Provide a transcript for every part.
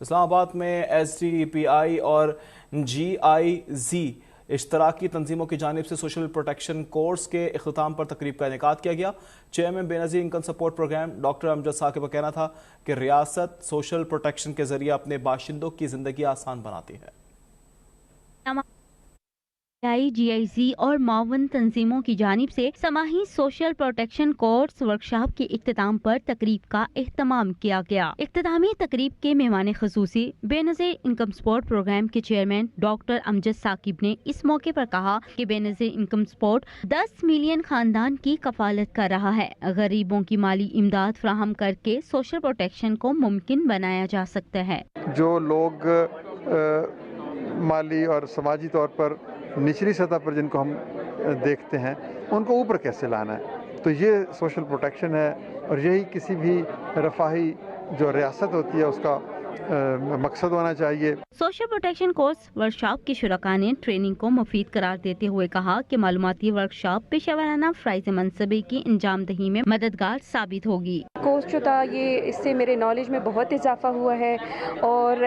اسلام آباد میں SDPI اور GIZ اشتراکی تنظیموں کی جانب سے سوشل پروٹیکشن کورس کے اختتام پر تقریب کا انعقاد کیا گیا۔ چیئرمین بے نظیر انکم سپورٹ پروگرام ڈاکٹر امجد ثاقب کا کہنا تھا کہ ریاست سوشل پروٹیکشن کے ذریعے اپنے باشندوں کی زندگی آسان بناتی ہے۔ GIZ اور معاون تنظیموں کی جانب سے سماجی سوشل پروٹیکشن کورس ورکشاپ کے اختتام پر تقریب کا اہتمام کیا گیا۔ اختتامی تقریب کے مہمان خصوصی بے نظیر انکم سپورٹ پروگرام کے چیئرمین ڈاکٹر امجد ثاقب نے اس موقع پر کہا کہ بے نظیر انکم سپورٹ 10 ملین خاندان کی کفالت کر رہا ہے۔ غریبوں کی مالی امداد فراہم کر کے سوشل پروٹیکشن کو ممکن بنایا جا سکتا ہے۔ جو لوگ مالی اور سماجی طور پر نچلی سطح پر جن کو ہم دیکھتے ہیں ان کو اوپر کیسے لانا ہے، تو یہ سوشل پروٹیکشن ہے، اور یہی کسی بھی رفاہی جو ریاست ہوتی ہے اس کا مقصد ہونا چاہیے۔ سوشل پروٹیکشن کورس ورکشاپ کے شرکاء نے ٹریننگ کو مفید قرار دیتے ہوئے کہا کہ معلوماتی ورکشاپ پیشہ ورانہ فرائض منصبی کی انجام دہی میں مددگار ثابت ہوگی۔ کورس جو تھا اس سے میرے نالج میں بہت اضافہ ہوا ہے، اور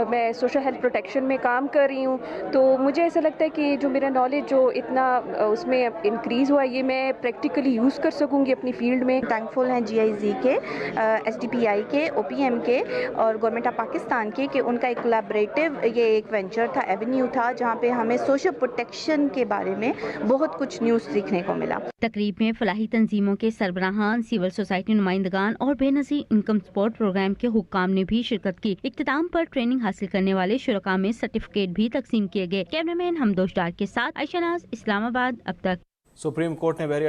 میں سوشل ہیلتھ پروٹیکشن میں کام کر رہی ہوں، تو مجھے ایسا لگتا ہے کہ جو میرا نالج جو اتنا اس میں انکریز ہوا ہے یہ میں پریکٹیکلی یوز کر سکوں گی اپنی فیلڈ میں۔ تھینکفل ہیں GIZ کے، SDPI کے، OPM کے اور گورنمنٹ آف پاکستان کے کہ ان کا ایک کولیبریٹو یہ ایک وینچر تھا، ایونیو تھا، جہاں پہ ہمیں سوشل پروٹیکشن کے بارے میں بہت کچھ نیوز سیکھنے کو ملا۔ تقریب میں فلاحی تنظیموں کے سربراہان، سول سوسائٹی نمائندگان اور بے نظیر انکم سپورٹ پروگرام کے حکام نے بھی شرکت کی۔ اختتام پر ٹریننگ حاصل کرنے والے شرکاء میں سرٹیفکیٹ بھی تقسیم کیے گئے۔ کیمرہ مین حمدوش ڈار کے ساتھ عائشہ ناز، اسلام آباد۔ اب تک سپریم کورٹ نے بحری